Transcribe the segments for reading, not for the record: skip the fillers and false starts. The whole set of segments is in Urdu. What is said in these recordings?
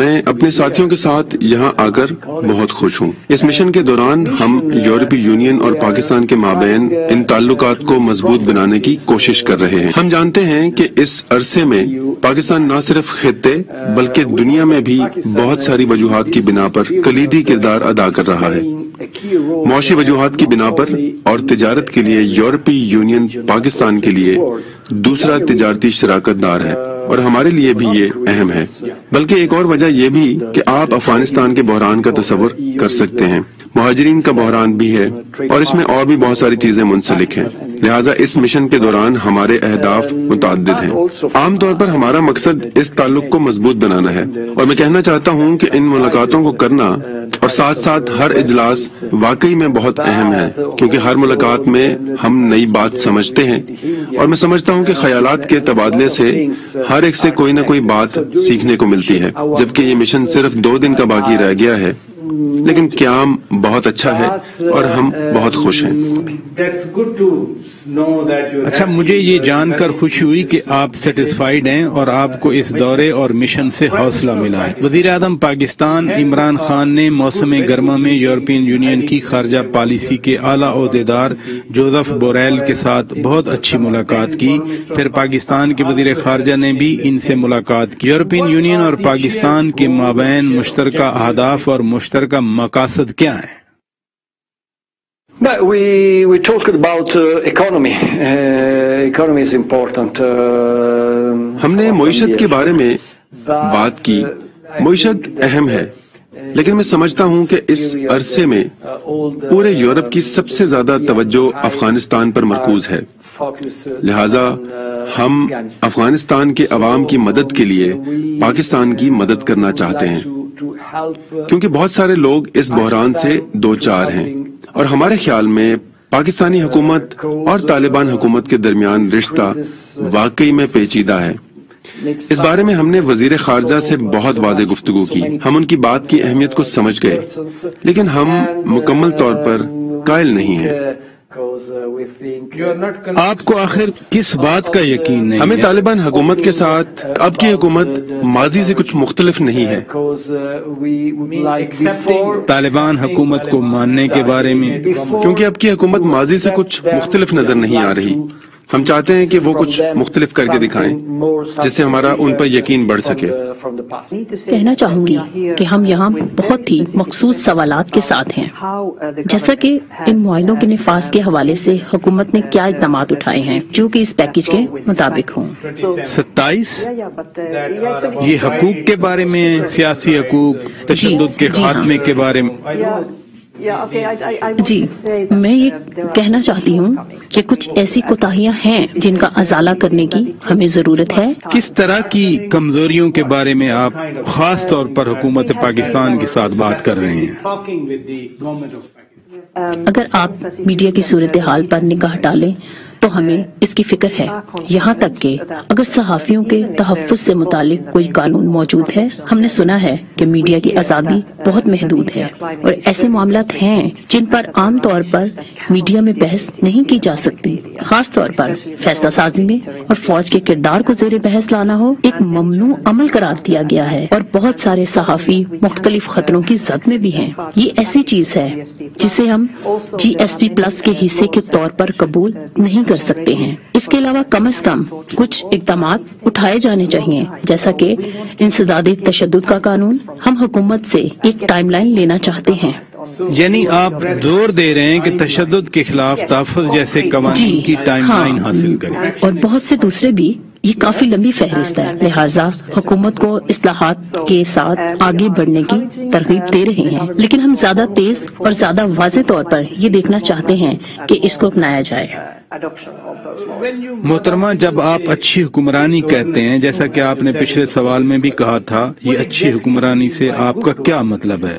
میں اپنے ساتھیوں کے ساتھ یہاں آ کر بہت خوش ہوں۔ اس مشن کے دوران ہم یورپی یونین اور پاکستان کے مابین ان تعلقات کو مضبوط بنانے کی کوشش کر رہے ہیں۔ ہم جانتے ہیں کہ اس عرصے میں پاکستان نہ صرف خطے بلکہ دنیا میں بھی بہت ساری وجوہات کی بنا پر کلیدی کردار ادا کر رہا ہے۔ معاشی وجوہات کی بنا پر اور تجارت کے لیے یورپی یونین پاکستان کے لیے دوسرا تجارتی شراکت دار ہے، اور ہمارے لیے بھی یہ اہم ہے۔ بلکہ ایک اور وجہ یہ بھی کہ آپ افغانستان کے بحران کا تصور کر سکتے ہیں، مہاجرین کا بحران بھی ہے، اور اس میں اور بھی بہت ساری چیزیں منسلک ہیں۔ لہٰذا اس مشن کے دوران ہمارے اہداف متعدد ہیں۔ عام طور پر ہمارا مقصد اس تعلق کو مضبوط بنانا ہے، اور میں کہنا چاہتا ہوں کہ ان ملاقاتوں کو کرنا اور ساتھ ساتھ ہر اجلاس واقعی میں بہت اہم ہے، کیونکہ ہر ملاقات میں ہم نئی بات سمجھتے ہیں، اور میں سمجھتا ہوں کہ خیالات کے تبادلے سے ہر ایک سے کوئی نہ کوئی بات سیکھنے کو ملتی ہے۔ جبکہ یہ مشن صرف 2 دن کا باقی رہ گیا ہے، لیکن قیام بہت اچھا ہے اور ہم بہت خوش ہیں۔ اچھا، مجھے یہ جان کر خوشی ہوئی کہ آپ سیٹسفائیڈ ہیں اور آپ کو اس دورے اور مشن سے حوصلہ ملا ہے۔ وزیر اعظم پاکستان عمران خان نے موسم گرما میں یورپین یونین کی خارجہ پالیسی کے اعلیٰ عہدیدار جوزف بوریل کے ساتھ بہت اچھی ملاقات کی۔ پھر پاکستان کے وزیر خارجہ نے بھی ان سے ملاقات کی۔ یورپین یونین اور پاکستان کے مابین مشترکہ اہداف اور مشترکہ مقاصد کیا ہیں؟ But we talked about economy. Economy is important. ہم نے معیشت کے بارے میں بات کی۔ معیشت اہم ہے، لیکن میں سمجھتا ہوں کہ اس عرصے میں پورے یورپ کی سب سے زیادہ توجہ افغانستان پر مرکوز ہے۔ لہٰذا ہم افغانستان کے عوام کی مدد کے لیے پاکستان کی مدد کرنا چاہتے ہیں، کیونکہ بہت سارے لوگ اس بحران سے دوچار ہیں، اور ہمارے خیال میں پاکستانی حکومت اور طالبان حکومت کے درمیان رشتہ واقعی میں پیچیدہ ہے۔ اس بارے میں ہم نے وزیر خارجہ سے بہت واضح گفتگو کی۔ ہم ان کی بات کی اہمیت کو سمجھ گئے، لیکن ہم مکمل طور پر قائل نہیں ہیں۔ آپ کو آخر کس بات کا یقین نہیں؟ ہمیں طالبان حکومت کے ساتھ اب کی حکومت ماضی سے کچھ مختلف نہیں ہے۔ طالبان حکومت کو ماننے کے بارے میں؟ کیونکہ اب کی حکومت ماضی سے کچھ مختلف نظر نہیں آ رہی۔ ہم چاہتے ہیں کہ وہ کچھ مختلف کر کے دکھائیں جس سے ہمارا ان پر یقین بڑھ سکے۔ کہنا چاہوں گی کہ ہم یہاں بہت ہی مخصوص سوالات کے ساتھ ہیں، جیسا کہ ان معاہدوں کے نفاذ کے حوالے سے حکومت نے کیا اقدامات اٹھائے ہیں جو کہ اس پیکیج کے مطابق ہوں۔ 27 یہ حقوق کے بارے میں، سیاسی حقوق، تشدد کے خاتمے کے بارے میں۔ جی، میں یہ کہنا چاہتی ہوں کہ کچھ ایسی کوتاہیاں ہیں جن کا ازالہ کرنے کی ہمیں ضرورت ہے۔ کس طرح کی کمزوریوں کے بارے میں آپ خاص طور پر حکومت پاکستان کے ساتھ بات کر رہے ہیں؟ اگر آپ میڈیا کی صورتحال پر نگاہ ڈالیں تو ہمیں اس کی فکر ہے، یہاں تک کہ اگر صحافیوں کے تحفظ سے متعلق کوئی قانون موجود ہے۔ ہم نے سنا ہے کہ میڈیا کی آزادی بہت محدود ہے، اور ایسے معاملات ہیں جن پر عام طور پر میڈیا میں بحث نہیں کی جا سکتی، خاص طور پر فیصلہ سازی میں، اور فوج کے کردار کو زیر بحث لانا ہو ایک ممنوع عمل قرار دیا گیا ہے، اور بہت سارے صحافی مختلف خطروں کی زد میں بھی ہیں۔ یہ ایسی چیز ہے جسے ہم GSP+ کے حصے کے طور پر قبول نہیں کر سکتے ہیں۔ اس کے علاوہ کم از کم کچھ اقدامات اٹھائے جانے چاہیے، جیسا کہ انسدادی تشدد کا قانون۔ ہم حکومت سے ایک ٹائم لائن لینا چاہتے ہیں۔ یعنی آپ زور دے رہے ہیں کہ تشدد کے خلاف تحفظ جیسے قوانین کی ٹائم لائن حاصل کریں، اور بہت سے دوسرے بھی۔ یہ کافی لمبی فہرست ہے، لہٰذا حکومت کو اصلاحات کے ساتھ آگے بڑھنے کی ترغیب دے رہے ہیں، لیکن ہم زیادہ تیز اور زیادہ واضح طور پر یہ دیکھنا چاہتے ہیں کہ اس کو اپنایا جائے۔ محترمہ، جب آپ اچھی حکمرانی کہتے ہیں، جیسا کہ آپ نے پچھلے سوال میں بھی کہا تھا، یہ اچھی حکمرانی سے آپ کا کیا مطلب ہے؟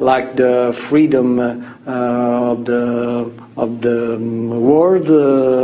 like the freedom of the world.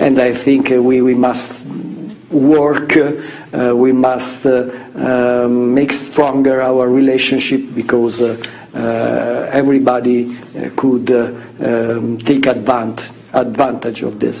And I think we must work, we must make stronger our relationship because everybody could take advantage of this.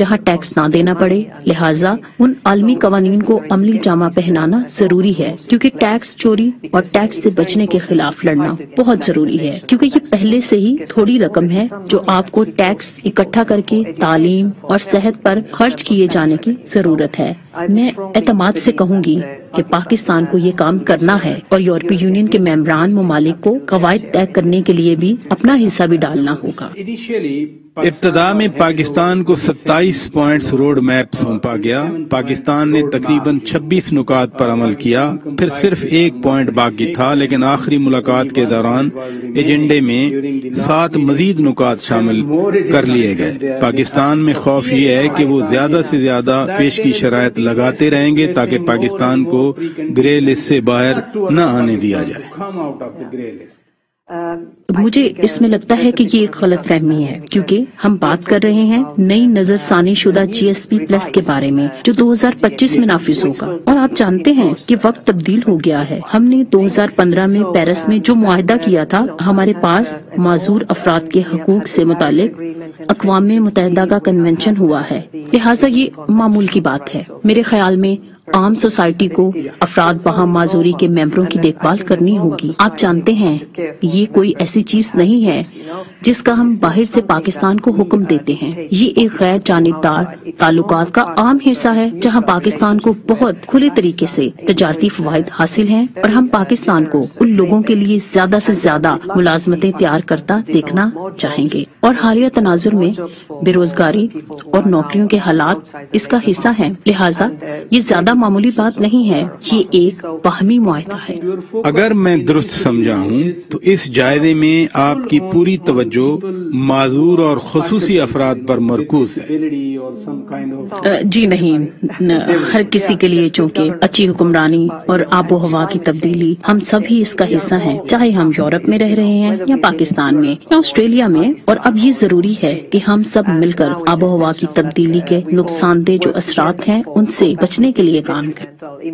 جہاں ٹیکس نہ دینا پڑے، لہٰذا ان عالمی قوانین کو عملی جامہ پہنانا ضروری ہے، کیونکہ ٹیکس چوری اور ٹیکس سے بچنے کے خلاف لڑنا بہت ضروری ہے، کیونکہ یہ پہلے سے ہی تھوڑی رقم ہے جو آپ کو ٹیکس اکٹھا کر کے تعلیم اور صحت پر خرچ کیے جانے کی ضرورت ہے۔ میں اعتماد سے کہوں گی کہ پاکستان کو یہ کام کرنا ہے اور یورپی یونین کے ممبران ممالک کو قواعد طے کرنے کے لیے بھی اپنا حصہ بھی ڈالنا ہوگا۔ ابتدا میں پاکستان کو 27 پوائنٹس روڈ میپ سونپا گیا۔ پاکستان نے تقریباً 26 نکات پر عمل کیا، پھر صرف 1 پوائنٹ باقی تھا، لیکن آخری ملاقات کے دوران ایجنڈے میں 7 مزید نکات شامل کر لیے گئے۔ پاکستان میں خوف یہ ہے کہ وہ زیادہ سے زیادہ پیش کی شرائط لگاتے رہیں گے تاکہ پاکستان کو گرے لسٹ سے باہر نہ آنے دیا جائے۔ مجھے اس میں لگتا ہے کہ یہ ایک غلط فہمی ہے، کیونکہ ہم بات کر رہے ہیں نئی نظر ثانی شدہ GSP پلس کے بارے میں جو 2025 میں نافذ ہوگا، اور آپ جانتے ہیں کہ وقت تبدیل ہو گیا ہے۔ ہم نے 2015 میں پیرس میں جو معاہدہ کیا تھا، ہمارے پاس معذور افراد کے حقوق سے متعلق اقوام متحدہ کا کنونشن ہوا ہے، لہٰذا یہ معمول کی بات ہے۔ میرے خیال میں عام سوسائٹی کو افراد وہاں معذوری کے ممبروں کی دیکھ بھال کرنی ہوگی۔ آپ جانتے ہیں یہ کوئی ایسی چیز نہیں ہے جس کا ہم باہر سے پاکستان کو حکم دیتے ہیں، یہ ایک غیر جانبدار تعلقات کا عام حصہ ہے جہاں پاکستان کو بہت کھلے طریقے سے تجارتی فوائد حاصل ہیں، اور ہم پاکستان کو ان لوگوں کے لیے زیادہ سے زیادہ ملازمتیں تیار کرتا دیکھنا چاہیں گے، اور حالیہ تناظر میں بے روزگاری اور نوکریوں کے حالات اس کا حصہ ہیں، لہٰذا یہ زیادہ معمولی بات نہیں ہے، یہ ایک باہمی معاہدہ ہے۔ اگر میں درست سمجھا ہوں تو اس جائزے میں آپ کی پوری توجہ معذور اور خصوصی افراد پر مرکوز ہے۔ جی نہیں، ہر کسی کے لیے، چونکہ اچھی حکمرانی اور آب و ہوا کی تبدیلی ہم سب ہی اس کا حصہ ہیں، چاہے ہم یورپ میں رہ رہے ہیں یا پاکستان میں یا آسٹریلیا میں، اور اب یہ ضروری ہے کہ ہم سب مل کر آب و ہوا کی تبدیلی کے نقصان دہ جو اثرات ہیں ان سے بچنے کے لیے کام کریں۔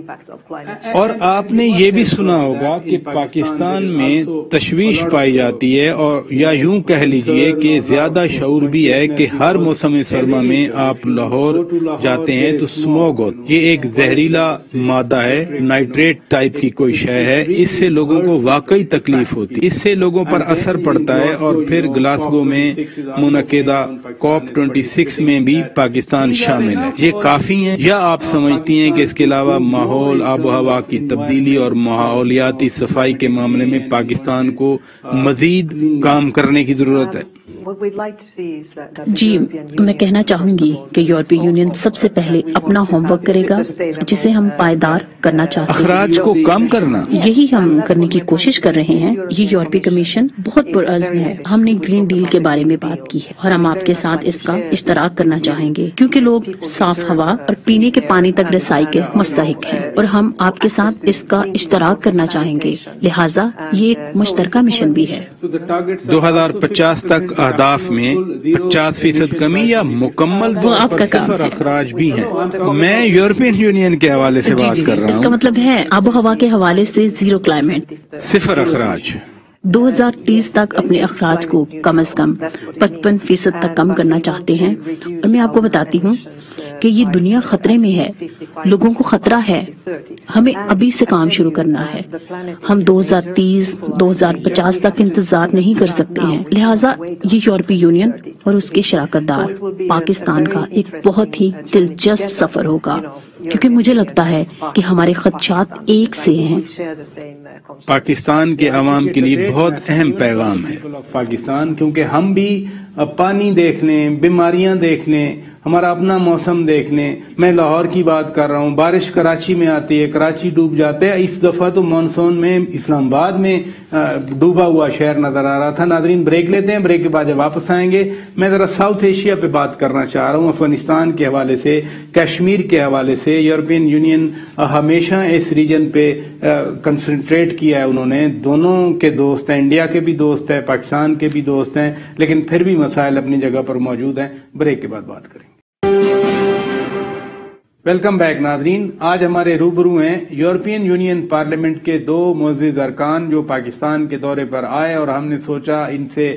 اور آپ نے یہ بھی سنا ہوگا کہ پاکستان میں تشویش پائی جاتی ہے، اور یا یوں کہہ لیجئے کہ زیادہ شعور بھی ہے کہ ہر موسم سرما میں آپ لاہور جاتے ہیں تو سموگ ہوتا ہے۔ یہ ایک زہریلا مادہ ہے، نائٹریٹ ٹائپ کی کوئی شے ہے، اس سے لوگوں کو واقعی تکلیف ہوتی ہے، اس سے لوگوں پر اثر پڑتا ہے، اور پھر گلاسگو میں منعقدہ COP26 میں بھی پاکستان شامل ہے۔ یہ کافی ہیں یا آپ سمجھتی ہیں کہ اس کے علاوہ ماحول، آب و ہوا کی تبدیلی اور ماحولیاتی صفائی کے معاملے میں پاکستان کو مزید کام کرنے کی ضرورت ہے؟ جی، میں کہنا چاہوں گی کہ یورپی یونین سب سے پہلے اپنا ہوم ورک کرے گا جسے ہم پائیدار کرنا چاہتے ہیں، اخراج کو کم کرنا۔ یہی ہم کرنے کی کوشش کر رہے ہیں۔ یہ یورپی کمیشن بہت پرعزم ہے، ہم نے گرین ڈیل کے بارے میں بات کی ہے اور ہم آپ کے ساتھ اس کا اشتراک کرنا چاہیں گے، کیونکہ لوگ صاف ہوا اور پینے کے پانی تک رسائی کے مستحق ہیں، اور ہم آپ کے ساتھ اس کا اشتراک کرنا چاہیں گے، لہٰذا یہ ایک مشترکہ مشن بھی ہے۔ 2050 تک اہداف میں 50% کمی یا مکمل صفر اخراج بھی ہیں۔ میں یورپین یونین کے حوالے سے بات کر رہا ہوں۔ اس کا مطلب ہے آب و ہوا کے حوالے سے زیرو کلائمیٹ، صفر اخراج۔ 2030 تک اپنے اخراج کو کم از کم 55% تک کم کرنا چاہتے ہیں، اور میں آپ کو بتاتی ہوں کہ یہ دنیا خطرے میں ہے، لوگوں کو خطرہ ہے، ہمیں ابھی سے کام شروع کرنا ہے۔ ہم 2030 2050 تک انتظار نہیں کر سکتے ہیں، لہٰذا یہ یورپی یونین اور اس کے شراکت دار پاکستان کا ایک بہت ہی دلچسپ سفر ہوگا، کیونکہ مجھے لگتا ہے کہ ہمارے خدشات ایک سے ہیں۔ پاکستان کے عوام کے لیے بہت اہم پیغام ہے پاکستان، کیونکہ ہم بھی پانی دیکھ لیں، بیماریاں دیکھ لیں، ہمارا اپنا موسم دیکھ لیں۔ میں لاہور کی بات کر رہا ہوں، بارش کراچی میں آتی ہے، کراچی ڈوب جاتے ہیں۔ اس دفعہ تو مانسون میں اسلام آباد میں ڈوبا ہوا شہر نظر آ رہا تھا۔ ناظرین، بریک لیتے ہیں، بریک کے بعد جب واپس آئیں گے میں ذرا ساؤتھ ایشیا پہ بات کرنا چاہ رہا ہوں، افغانستان کے حوالے سے، کشمیر کے حوالے سے۔ یورپین یونین ہمیشہ اس ریجن پہ کنسنٹریٹ کیا ہے، انہوں نے، دونوں کے دوست ہیں، انڈیا کے بھی دوست ہیں، پاکستان کے بھی دوست ہیں، لیکن پھر بھی مسائل اپنی جگہ پر موجود ہیں۔ بریک کے بعد بات کریں گے۔ ویلکم بیک ناظرین، آج ہمارے روبرو ہیں یورپین یونین پارلیمنٹ کے 2 معزز ارکان جو پاکستان کے دورے پر آئے، اور ہم نے سوچا ان سے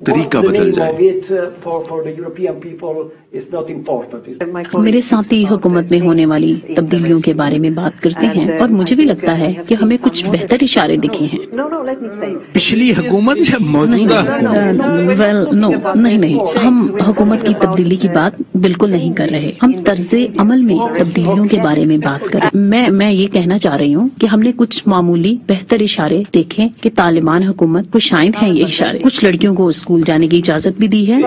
طریقہ بدل جائے۔ میرے ساتھی حکومت میں ہونے والی تبدیلیوں کے بارے میں بات کرتے ہیں اور مجھے بھی لگتا ہے کہ ہمیں کچھ بہتر اشارے دکھے ہیں۔ پچھلی حکومت یا موجودہ نہیں، ہم حکومت کی تبدیلی کی بات بالکل نہیں کر رہے، ہم طرز عمل میں تبدیلیوں کے بارے میں بات کر رہے ہیں۔ میں یہ کہنا چاہ رہی ہوں کہ ہم نے کچھ معمولی بہتر اشارے دیکھے کہ طالبان حکومت کو شاید ہیں یہ اشارے۔ کچھ لڑکیوں کو اسکول جانے کی اجازت بھی دی ہے۔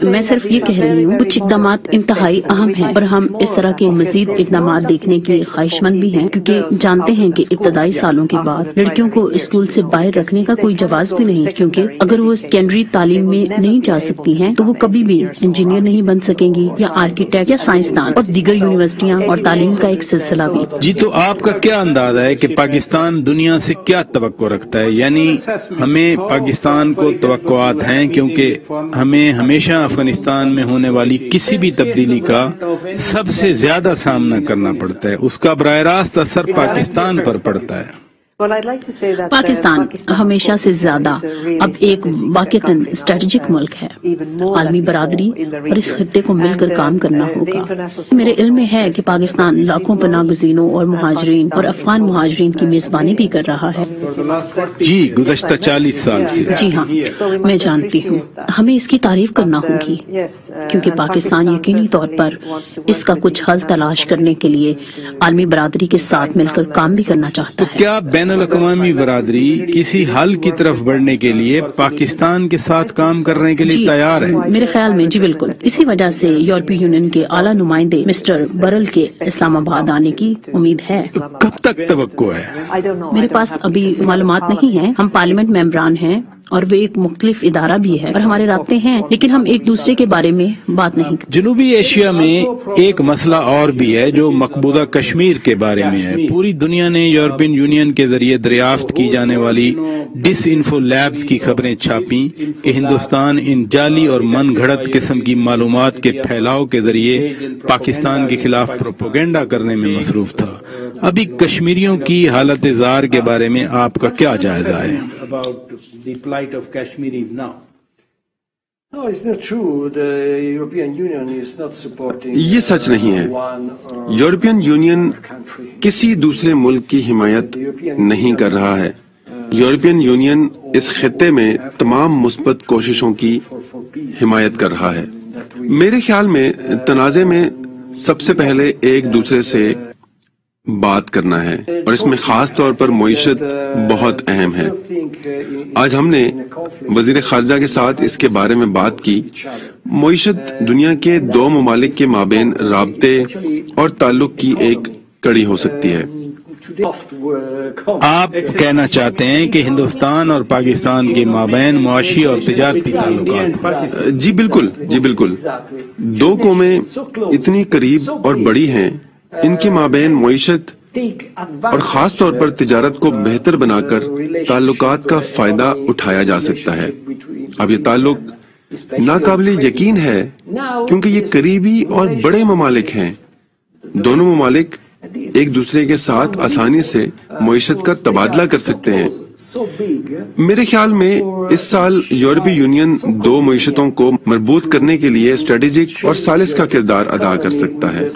میں صرف یہ کہہ رہی ہوں کچھ اقدامات انتہائی اہم ہیں اور ہم اس طرح کے مزید اقدامات دیکھنے کے خواہش مند بھی ہیں، کیونکہ جانتے ہیں کہ ابتدائی سالوں کے بعد لڑکیوں کو اسکول سے باہر رکھنے کا کوئی جواز بھی نہیں، کیونکہ اگر وہ سیکنڈری تعلیم میں نہیں جا سکتی ہیں تو وہ کبھی بھی انجینئر نہیں بن سکیں گی یا آرکیٹیکٹ یا سائنسدان، اور دیگر یونیورسٹیاں اور تعلیم کا ایک سلسلہ بھی۔ جی، تو آپ کا کیا اندازہ ہے کہ پاکستان دنیا سے کیا توقع رکھتا ہے؟ یعنی ہمیں پاکستان کو توقعات ہیں، کیونکہ ہمیں ہمیشہ افغانستان میں ہونے والی کسی بھی تبدیلی کا سب سے زیادہ سامنا کرنا پڑتا ہے، اس کا براہ راست اثر پاکستان پر پڑتا ہے۔ پاکستان ہمیشہ سے زیادہ اب ایک واقعتاً اسٹریٹجک ملک ہے۔ عالمی برادری اور اس خطے کو مل کر کام کرنا ہوگا۔ میرے علم میں ہے کہ پاکستان لاکھوں پناہ گزینوں اور مہاجرین اور افغان مہاجرین کی میزبانی بھی کر رہا ہے۔ جی، گزشتہ 40 سال سے۔ جی ہاں، میں جانتی ہوں۔ ہمیں اس کی تعریف کرنا ہوگی، کیونکہ پاکستان یقینی طور پر اس کا کچھ حل تلاش کرنے کے لیے عالمی برادری کے ساتھ مل کر کام بھی کرنا چاہتا ہے۔ کیا بین الاقوامی برادری کسی حل کی طرف بڑھنے کے لیے پاکستان کے ساتھ کام کرنے کے لیے تیار ہے؟ میرے خیال میں جی بالکل۔ اسی وجہ سے یورپی یونین کے اعلیٰ نمائندے مسٹر برل کے اسلام آباد آنے کی امید ہے۔ کب تک توقع ہے؟ میرے پاس ابھی معلومات نہیں ہیں۔ ہم پارلیمنٹ ممبران ہیں اور وہ ایک مختلف ادارہ بھی ہے اور ہمارے رابطے ہیں، لیکن ہم ایک دوسرے کے بارے میں بات نہیں کرتے۔ جنوبی ایشیا میں ایک مسئلہ اور بھی ہے جو مقبوضہ کشمیر کے بارے میں ہے۔ پوری دنیا نے یورپین یونین کے ذریعے دریافت کی جانے والی ڈس انفو لیبز کی خبریں چھاپیں کہ ہندوستان ان جعلی اور من گھڑت قسم کی معلومات کے پھیلاؤ کے ذریعے پاکستان کے خلاف پروپیگنڈا کرنے میں مصروف تھا۔ ابھی کشمیریوں کی حالت زار کے بارے میں آپ کا کیا جائزہ ہے؟ The plight of Kashmiris now. No, it's not true. The European Union is not supporting. یہ سچ نہیں ہے۔ یورپین یونین کسی دوسرے ملک کی حمایت نہیں کر رہا ہے۔ یورپین یونین اس خطے میں تمام مثبت کوششوں کی حمایت کر رہا ہے۔ میرے خیال میں تنازع میں سب سے پہلے ایک دوسرے سے بات کرنا ہے، اور اس میں خاص طور پر معیشت بہت اہم ہے۔ آج ہم نے وزیر خارجہ کے ساتھ اس کے بارے میں بات کی۔ معیشت دنیا کے دو ممالک کے مابین رابطے اور تعلق کی ایک کڑی ہو سکتی ہے۔ آپ کہنا چاہتے ہیں کہ ہندوستان اور پاکستان کے مابین معاشی اور تجارتی تعلقات؟ جی بالکل۔ دو قومیں اتنی قریب اور بڑی ہیں، ان کے مابین معیشت اور خاص طور پر تجارت کو بہتر بنا کر تعلقات کا فائدہ اٹھایا جا سکتا ہے۔ اب یہ تعلق ناقابل یقین ہے کیونکہ یہ قریبی اور بڑے ممالک ہیں۔ دونوں ممالک ایک دوسرے کے ساتھ آسانی سے معیشت کا تبادلہ کر سکتے ہیں۔ میرے خیال میں اس سال یورپی یونین دو معیشتوں کو مربوط کرنے کے لیے اسٹریٹجک اور ثالث کا کردار ادا کر سکتا ہے۔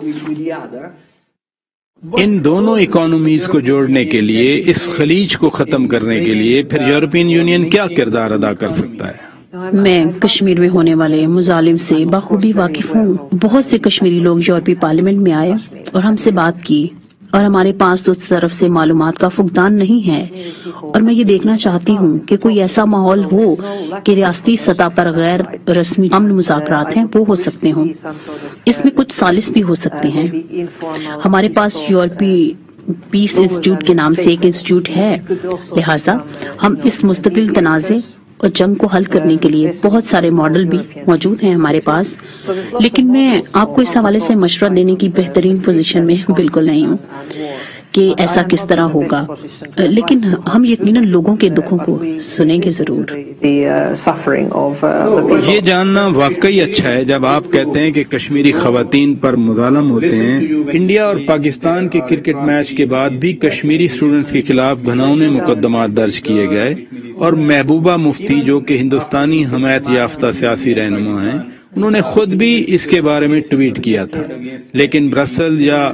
ان دونوں اکانومیز کو جوڑنے کے لیے، اس خلیج کو ختم کرنے کے لیے پھر یورپین یونین کیا کردار ادا کر سکتا ہے؟ میں کشمیر میں ہونے والے مظالم سے بخوبی واقف ہوں۔ بہت سے کشمیری لوگ یورپی پارلیمنٹ میں آئے اور ہم سے بات کی، اور ہمارے پاس تو طرف سے معلومات کا فقدان نہیں ہے، اور میں یہ دیکھنا چاہتی ہوں کہ کوئی ایسا ماحول ہو کہ ریاستی سطح پر غیر رسمی امن مذاکرات ہیں وہ ہو سکتے ہوں۔ اس میں کچھ ثالث بھی ہو سکتے ہیں۔ ہمارے پاس یورپی پیس انسٹیٹیوٹ کے نام سے ایک انسٹیٹیوٹ ہے، لہٰذا ہم اس مستقل تنازع اور جنگ کو حل کرنے کے لیے بہت سارے ماڈل بھی موجود ہیں ہمارے پاس، لیکن میں آپ کو اس حوالے سے مشورہ دینے کی بہترین پوزیشن میں بالکل نہیں ہوں کہ ایسا کس طرح ہوگا، لیکن ہم یقیناً لوگوں کے دکھوں کو سنیں گے ضرور۔ یہ جاننا واقعی اچھا ہے جب آپ کہتے ہیں کہ کشمیری خواتین پر مظالم ہوتے ہیں۔ انڈیا اور پاکستان کے کرکٹ میچ کے بعد بھی کشمیری اسٹوڈنٹس کے خلاف گھناؤنے مقدمات درج کیے گئے، اور محبوبہ مفتی جو کہ ہندوستانی حمایت یافتہ سیاسی رہنما ہیں، انہوں نے خود بھی اس کے بارے میں ٹویٹ کیا تھا، لیکن برسل یا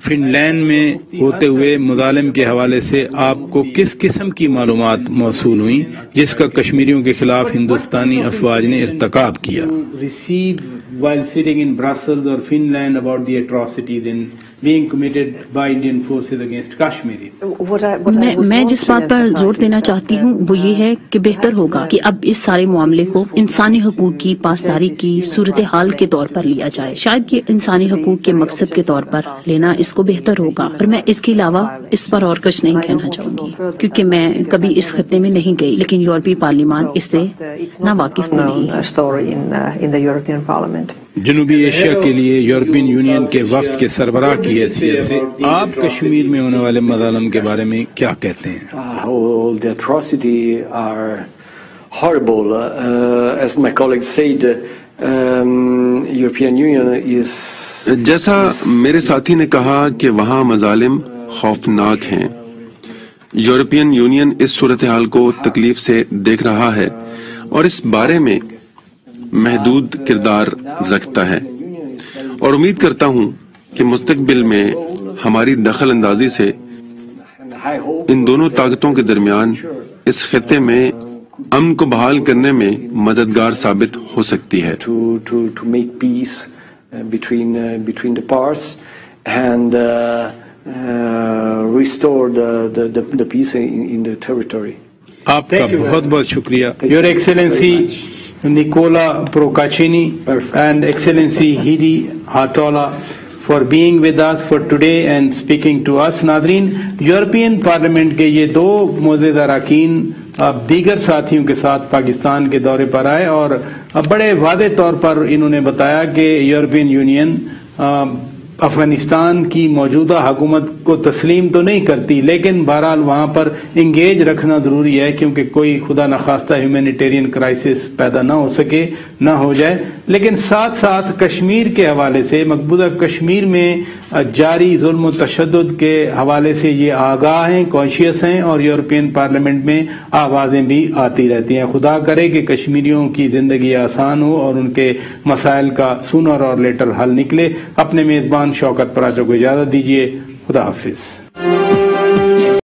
فن لینڈ میں ہوتے ہوئے مظالم کے حوالے سے آپ کو کس قسم کی معلومات موصول ہوئیں جس کا کشمیریوں کے خلاف ہندوستانی افواج نے ارتکاب کیا؟ while sitting in Brussels or Finland about the atrocities in being committed by Indian forces against Kashmiris. میں جس بات پر زور دینا چاہتی ہوں وہ یہ ہے کہ بہتر ہوگا کہ اب اس سارے معاملے کو انسانی حقوق کی پاسداری کی صورتحال کے طور پر لیا جائے. شاید یہ انسانی حقوق کے مقصد کے طور پر لینا اس کو بہتر ہوگا، اور میں اس کے علاوہ اس پر اور کچھ نہیں کہنا چاہوں گی کیونکہ میں کبھی اس خطے میں نہیں گئی، لیکن یورپی پارلیمان اس سے ناواقف نہیں ہے. جنوبی ایشیا کے لیے یورپین یونین کے وفد کے سربراہ کی حیثیت سے آپ کشمیر میں ہونے والے مظالم کے بارے میں کیا کہتے ہیں؟ All the atrocity are horrible. As my colleague said, European Union is... جیسا میرے ساتھی نے کہا کہ وہاں مظالم خوفناک ہیں. یورپین یونین اس صورتحال کو تکلیف سے دیکھ رہا ہے اور اس بارے میں محدود کردار رکھتا ہے، اور امید کرتا ہوں کہ مستقبل میں ہماری دخل اندازی سے ان دونوں طاقتوں کے درمیان اس خطے میں امن کو بحال کرنے میں مددگار ثابت ہو سکتی ہے. to make peace between the parts and restore the peace in the territory. آپ کا بہت بہت شکریہ. Your Excellency Nicola Procaccini and Excellency Heidi Hautala for being with us for today and speaking to us. ناظرین، یورپین پارلیمنٹ کے یہ دو معزز اراکین دیگر ساتھیوں کے ساتھ پاکستان کے دورے پر آئے اور بڑے واضح طور پر انہوں نے بتایا کہ یورپین یونین افغانستان کی موجودہ حکومت کو تسلیم تو نہیں کرتی، لیکن بہرحال وہاں پر انگیج رکھنا ضروری ہے کیونکہ کوئی خدا نخواستہ ہیومینیٹیرین کرائسس پیدا نہ ہو سکے، نہ ہو جائے. لیکن ساتھ ساتھ کشمیر کے حوالے سے، مقبوضہ کشمیر میں جاری ظلم و تشدد کے حوالے سے یہ آگاہ ہیں، کانشیس ہیں، اور یورپین پارلیمنٹ میں آوازیں بھی آتی رہتی ہیں. خدا کرے کہ کشمیریوں کی زندگی آسان ہو اور ان کے مسائل کا سونر اور لیٹر حل نکلے. اپنے میزبان شوکت پراچا کو اجازت دیجیے. خدا حافظ.